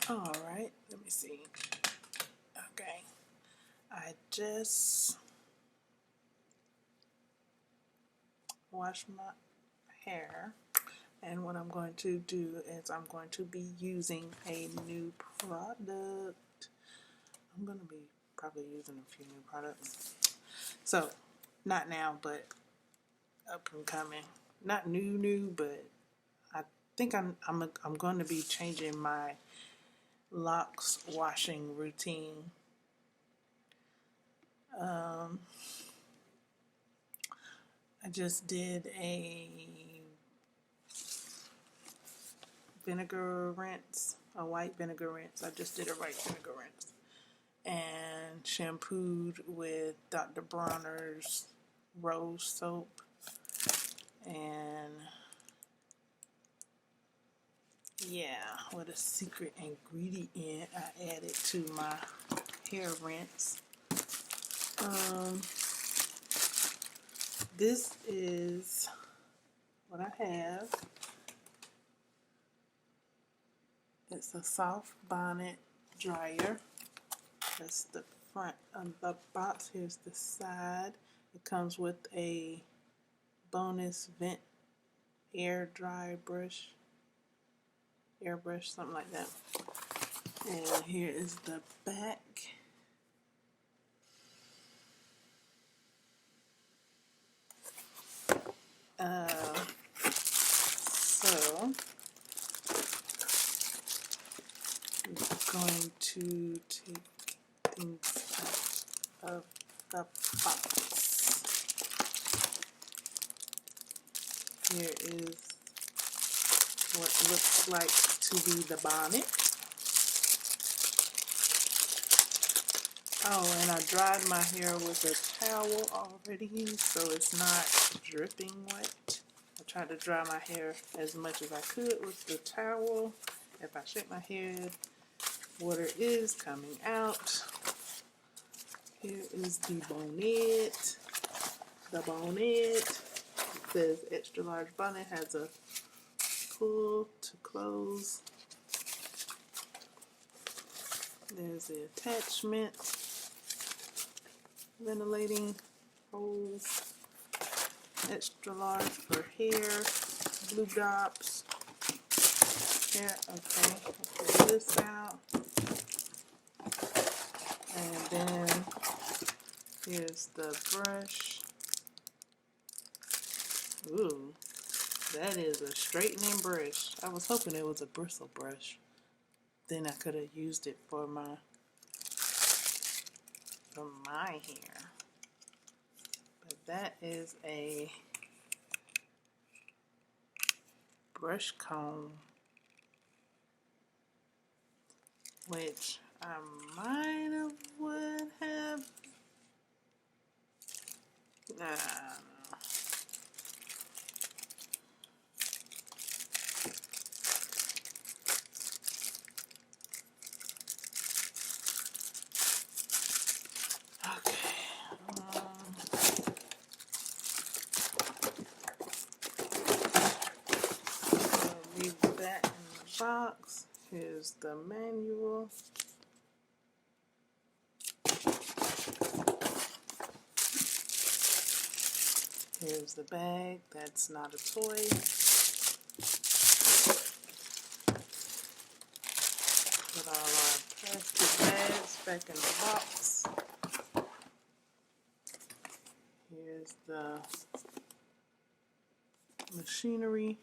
All right, let me see. Okay, I just washed my hair, and what I'm going to do is I'm going to be using a new product. I'm going to be probably using a few new products. So, not now, but up and coming. Not new, but I think I'm going to be changing my locks washing routine. I just did a vinegar rinse, a white vinegar rinse. I just did a white vinegar rinse and shampooed with Dr. Bronner's rose soap, and yeah, what a secret ingredient I added to my hair rinse. This is what I have. It's a soft bonnet dryer. That's the front of the box. Here's the side. It comes with a bonus vent air dry brush, airbrush, something like that. And here is the back. So I'm going to take things out of the box. Here is what looks like to be the bonnet. Oh, and I dried my hair with a towel already, so it's not dripping wet. I tried to dry my hair as much as I could with the towel. If I shake my head, water is coming out. Here is the bonnet. The bonnet. It says extra large bonnet, has a pull to close. There's the attachment. Ventilating holes. Extra large for hair. Blue drops. Here, okay. I'll pull this out. And then here's the brush. Ooh, that is a straightening brush. I was hoping it was a bristle brush. Then I could have used it for my hair. But that is a brush comb, which I might have would have. I don't know. Okay. I'll leave that in the box. Here's the manual. Here's the bag. That's not a toy. Put all our plastic bags back in the box. Here's the machinery.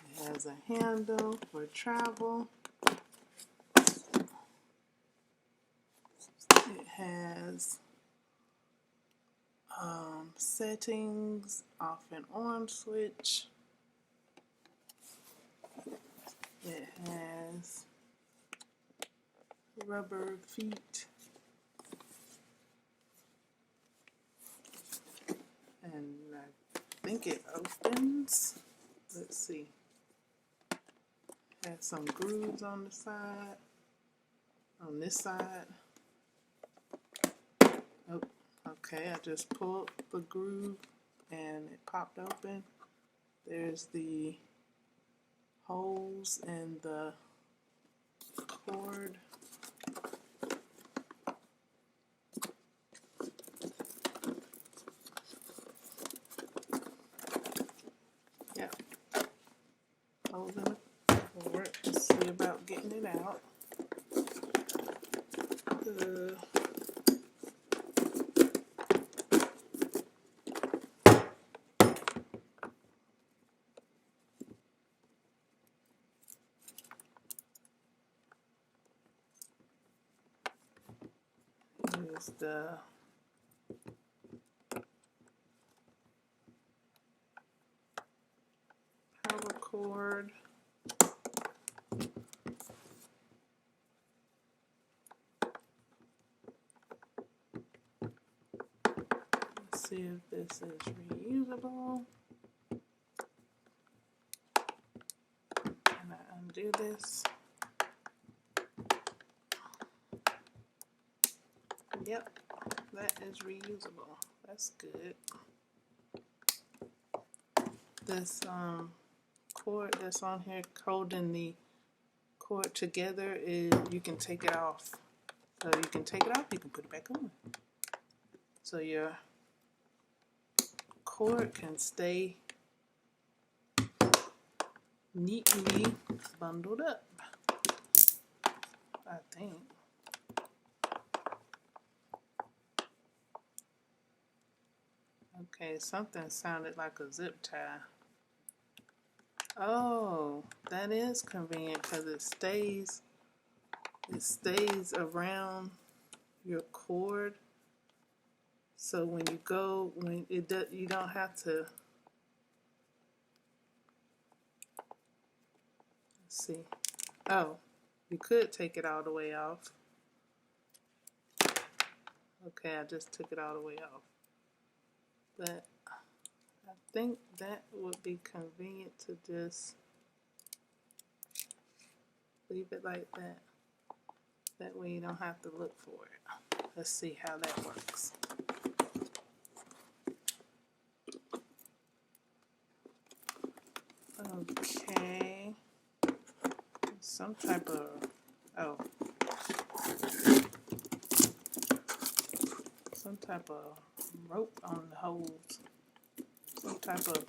It has a handle for travel. It has settings, off and on switch. It has rubber feet. And I think it opens. Let's see. Has some grooves on the side. On this side. Oh, okay. I just pulled the groove and it popped open. There's the holes in the cord. Yeah, holes in the cord. Let's see about getting it out. Here's the power cord. Let's see if this is reusable. Can I undo this? Yep, that is reusable. That's good. This cord that's on here holding the cord together is, you can take it off. So you can take it off, you can put it back on. So your cord can stay neatly bundled up, I think. Okay, something sounded like a zip tie. Oh, that is convenient because it stays around your cord. So when you go, you don't have to. Let's see. Oh, you could take it all the way off. Okay, I just took it all the way off. But I think that would be convenient to just leave it like that. That way you don't have to look for it. Let's see how that works. Okay. Some type of, some type of rope on the hose. Some type of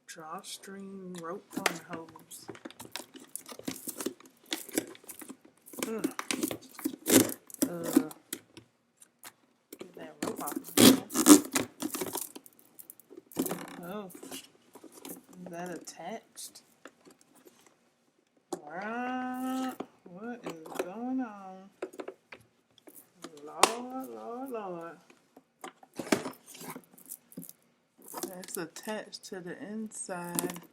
drawstring rope on the hose. Get that rope off of there. Oh, is that attached? What is going on? Lord, Lord, Lord. That's attached to the inside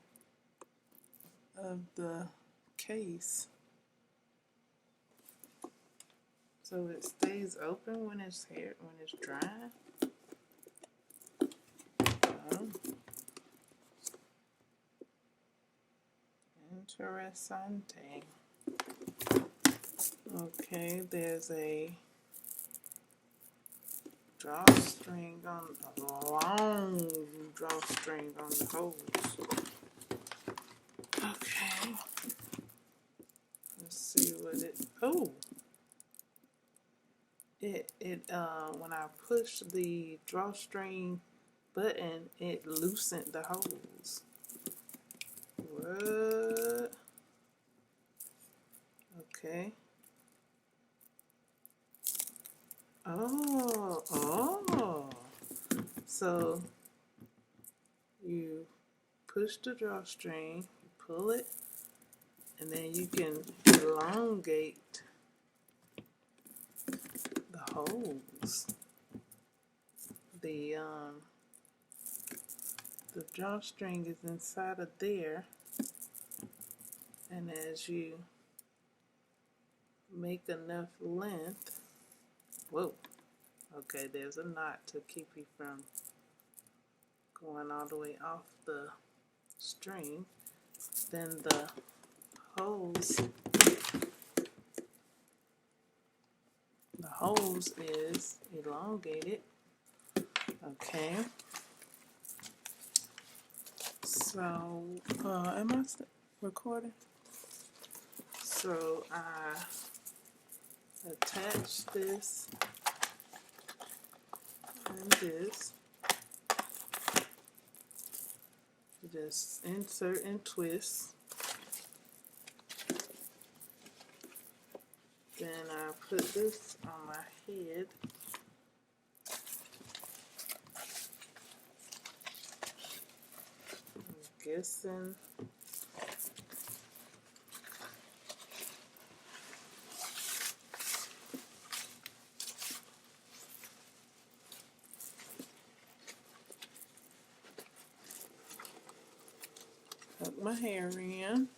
of the case. So it stays open when it's dry. Interessante. Okay, there's a drawstring on a long drawstring on the hose. Okay. Let's see what it. Oh. When I push the drawstring button, it loosened the hose. What? Okay. Oh. So you push the drawstring, you pull it, and then you can elongate the hose. The drawstring is inside of there, and as you make enough length, whoa, okay, there's a knot to keep you from going all the way off the string. Then the hose is elongated, Okay. So, am I still recording? So I attach this and this. Just insert and twist. Then I put this on my head. I'm guessing tuck my hair in.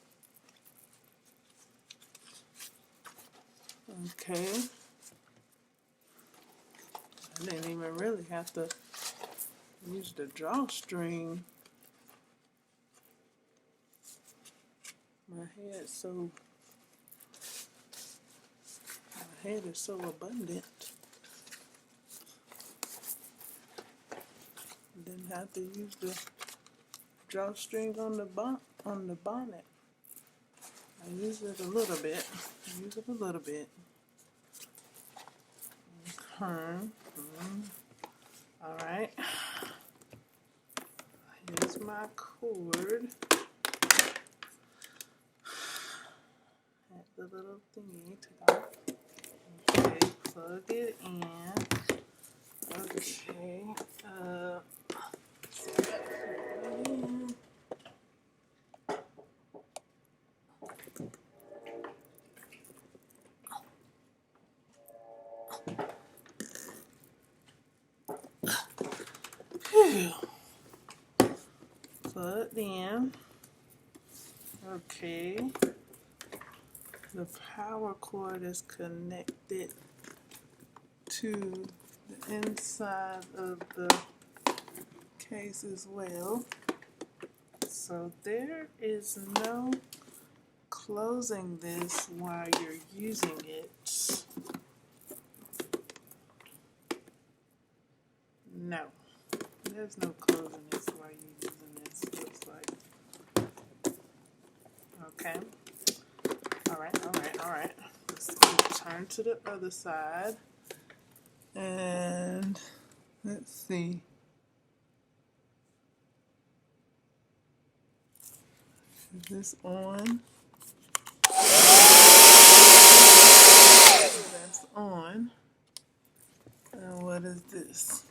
Okay. I didn't even really have to use the drawstring. My head is so abundant. Didn't have to use the drawstring on the bonnet. I use it a little bit. Okay. Alright. Here's my cord. At the little thingy to go. Okay, plug it in. Okay. Plugged in. Okay. The power cord is connected to the inside of the case as well. So there is no closing this while you're using it. No. There's no closing this while you're using this, looks like. Okay. Alright. Let's turn to the other side. And let's see. Is this on? That's on. And what is this?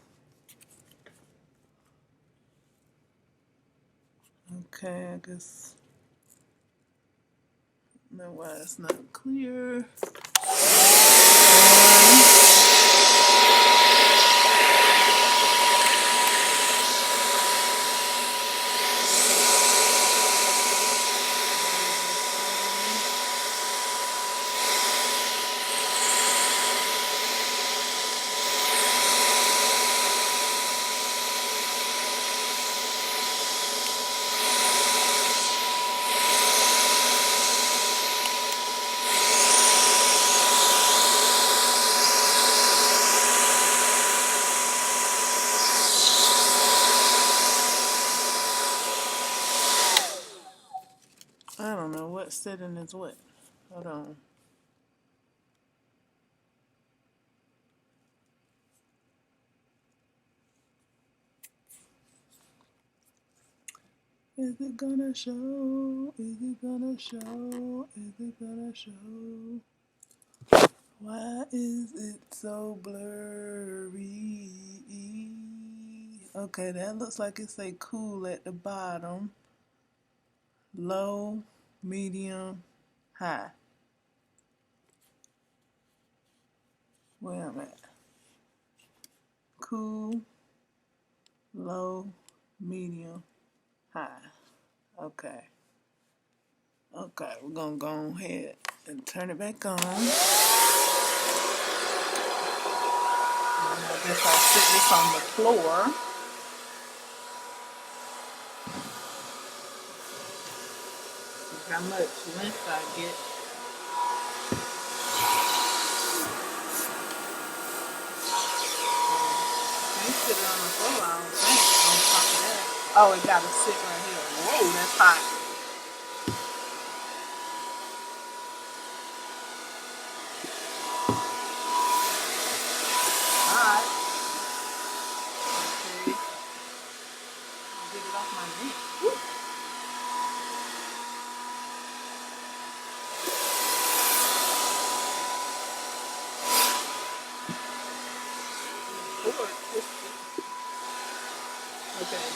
Okay, I guess. No, why it's not clear. I don't know what setting is what. Hold on. Is it gonna show? Is it gonna show? Is it gonna show? Why is it so blurry? Okay, that looks like it say cool at the bottom. Low, medium, high. Where am I at? Cool, low, medium, high. Okay. Okay, we're gonna go ahead and turn it back on. And I guess I'll sit this on the floor. See how much length I get. Can't sit it on the floor. on top of that. Oh, it gotta sit right here. Whoa, that's hot. Hot. Okay. I'll get it off my neck. Woo. Okay.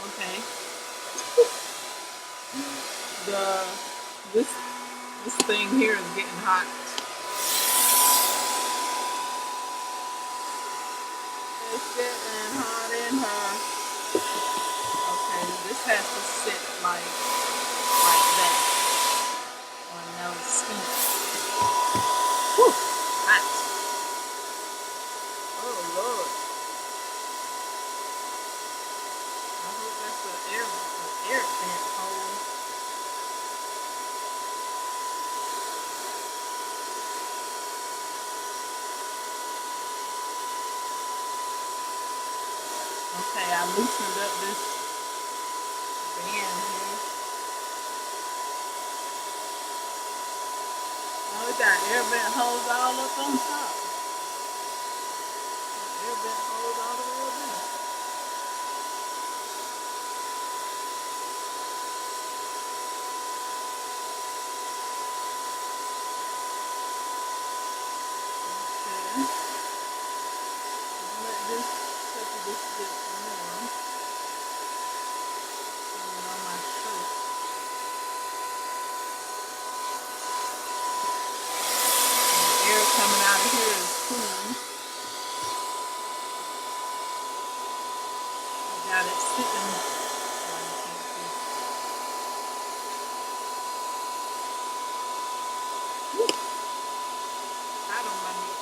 Okay. This thing here is getting hot. It's getting hot in her. Okay, this has to sit like that. Oh, now it's steaming. Whew, hot. Oh Lord. I hope that's an air vent hole. Okay, I loosened up this band here. Oh, it got air vent holes all up on top. Air vent holes all the way up there. Okay. Let this get warm. Put it on my shirt. The air coming out of here is cool. I got it sitting. Hot on my neck.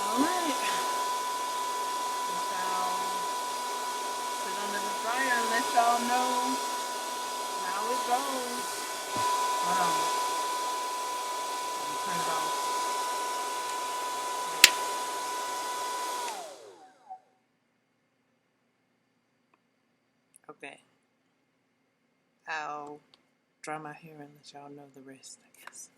Alright. I'll sit under the dryer and let y'all know how it goes. Hold on. Turn it off. Okay. I'll dry my hair and let y'all know the rest, I guess.